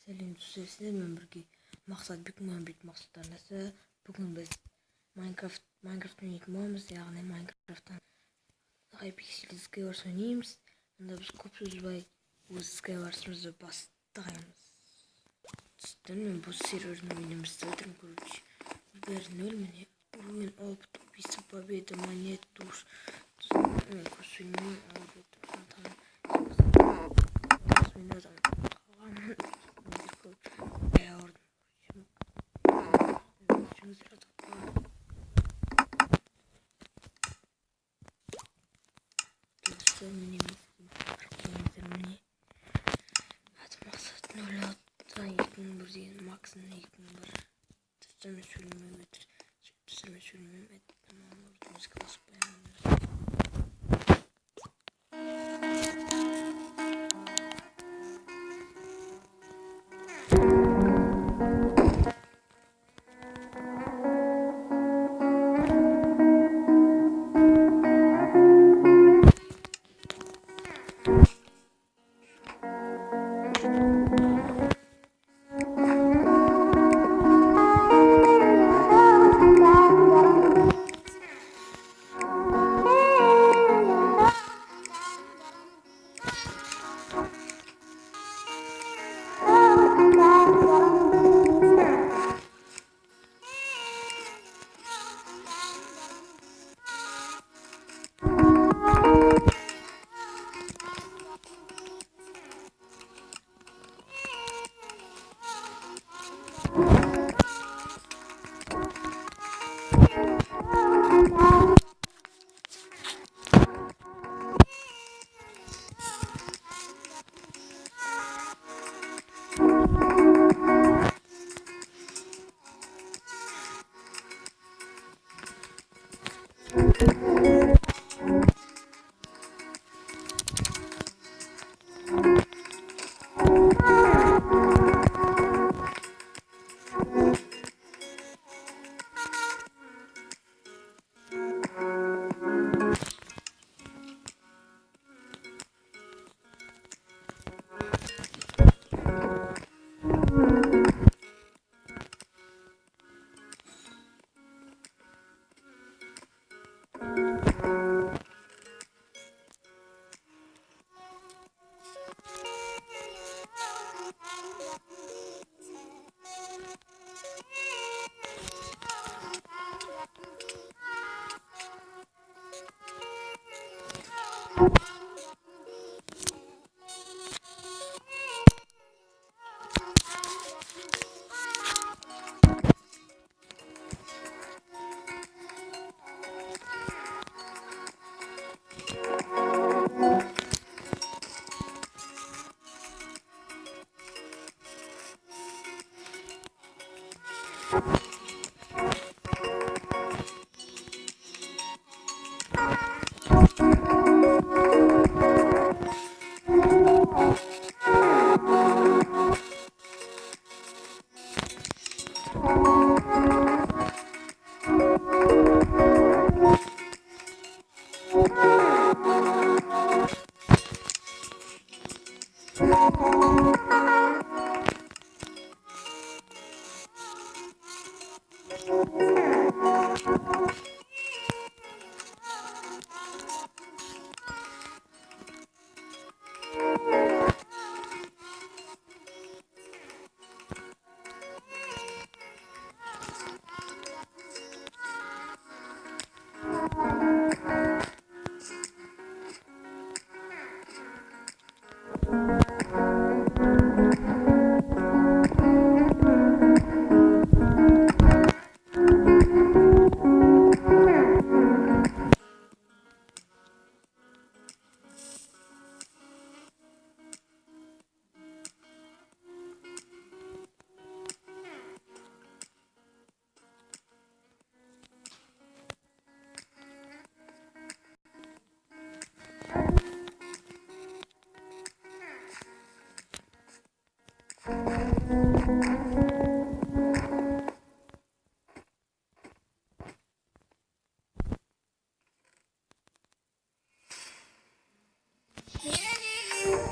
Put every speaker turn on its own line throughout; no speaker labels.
Сәлем достар, сіздермен бірге мақсат бекмамбет мақсаттарнасы. Бүгін біз Майнкрафт ойнайтын боламыз, яғни Майнкрафттан Hypixel Skywars ойнаймыз. Онда біз көп сөзбай өз Skywars'ымызды бастаймыз. Мен бұл сервердің ойнаймыз жатырмын, короче. Бәрі 0, міне. Уровень опыта, убийство, победа, монет, душ. Мен көп сөйлемеймін,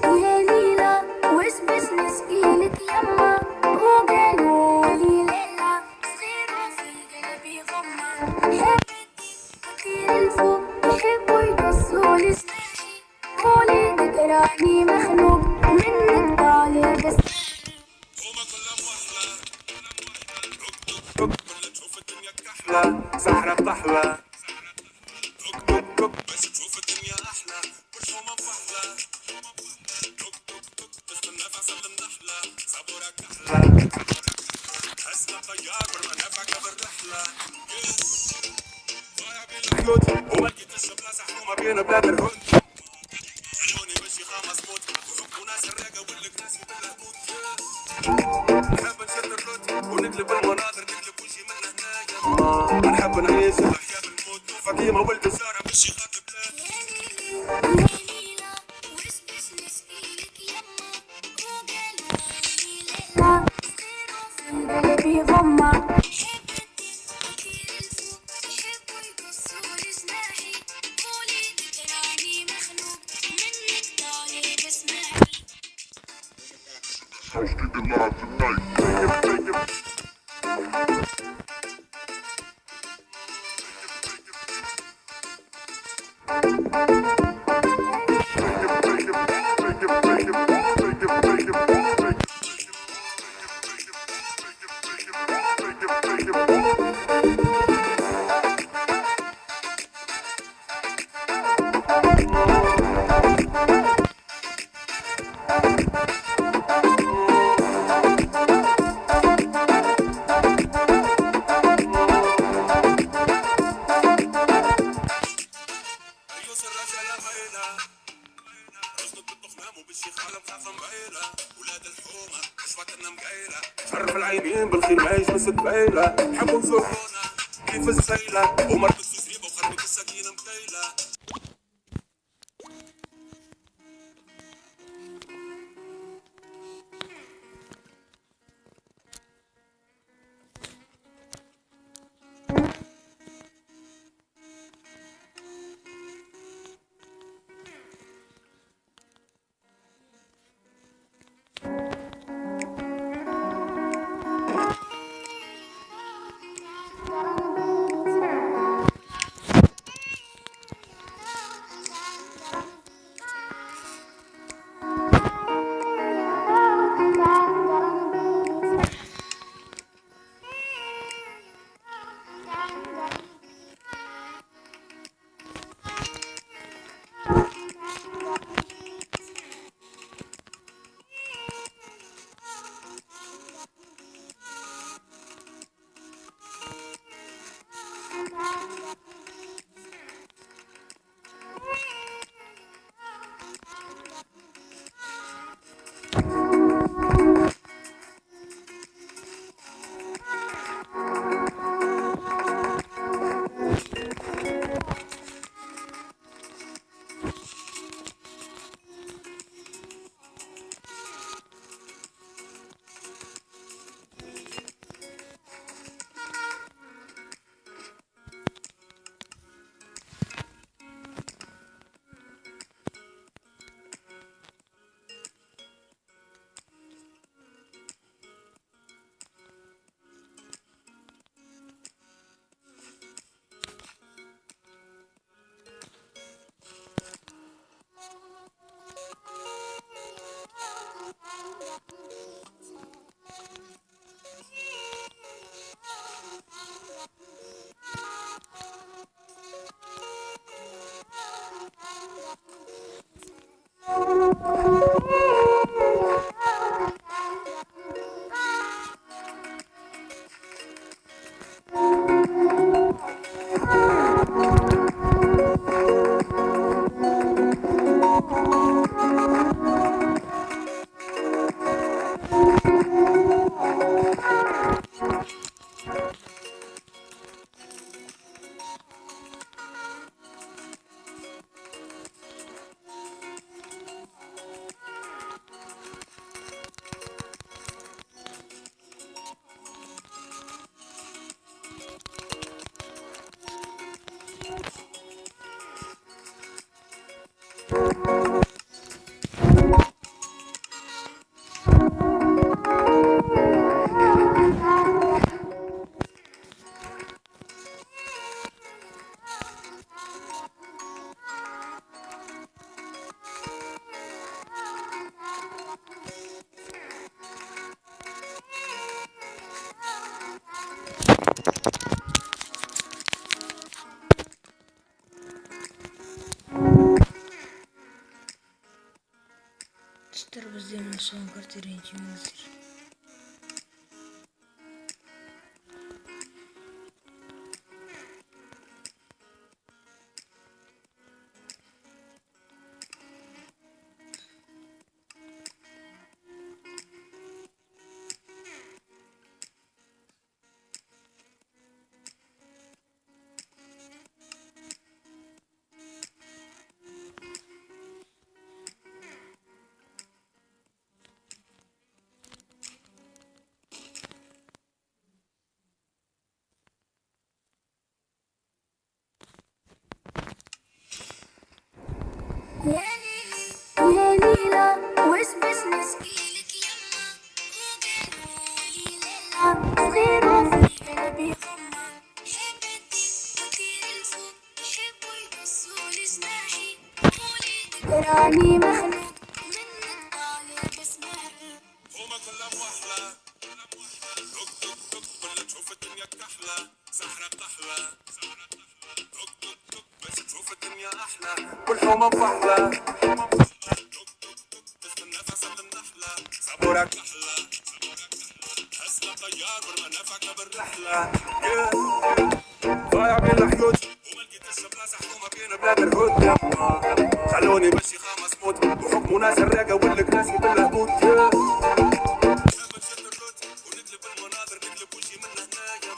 يا ليلى وش بس مسكينك يما مخنوق منك طالب بس
تشوف الدنيا كحلة سحرة بطحلة بس تشوف الدنيا أحلى والحومة بفحلة تشمل نفس النحلة صبورك أحلى حسنا طيار برمنافعك بالرحلة ضايع بين الحيوت وما لقيتش بلاصة حكومة بين بلاد الهود خلوني مشي خامس موت وحب ناس الراقة والكناس بالهدود نحب نشد الروت ونقلب المناظر نقلب وجهي من هنايا نحب نعيش الأحياء بالموت فقيمة ولد الزارة مشي خاطب
قلبي غمة
Hosted live tonight. Take it. ريوس الرجالة ميلة رصدك بالطخمام وبالشيخ عالم خافة مبيلة ولاد الحومة عشواتنا مقايلة شرف العينين بالخير ما يجلس قبيلة حبوا يزورونا كيف السيلة ومرت السوسيبة وخربت السكينة مكيلة
Dostlar biz de son kartı rengimizdir.
يا ليلى وش بزنس إلك يما وقالولي ليلى صغير وفي قلبي غمة حبتي وطير الفوق يحبوا يبصوا لجناحي قولي تقراني مخلوق منك طالع بسمعي
هما كلهم وحلة دق دق دق ولا تشوف الدنيا كحلة سحرة تحلى دق دق دق بس تشوف الدنيا أحلى والحومة مفحلة دق دق دق تستنى فصل النحلة صبورك أحلى هسلا طيار برمنافعك بالرحلة ضايع بين الحيوت وما لقيتش بلاصة حكومة بين بلاد الهود يما خلوني ماشي خامس موت وحكموا ناس الراقة والكراسي بالهبوط نشد الروت ونقلب المناظر نقلب وجهي من هنا يما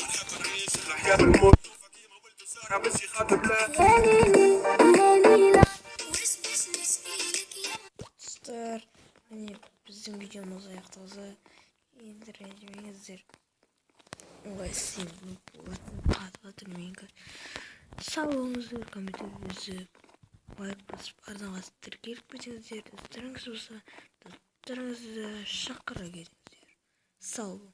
نحب نعيش الحياة بالموت فكيما ولد سارة ماشي خاطب لا
يا ليلي يا ليلى وش بزنس إلك يما
Dostlar hani bizim videomuz ayaktaza indireceğimizdir. Ulaşım patlatın sağlığınızı kameranızı like basıp ardından Türkiye'lik videoları dostlarınız olsa dostlarınızı şakara gelin. Sağ olun.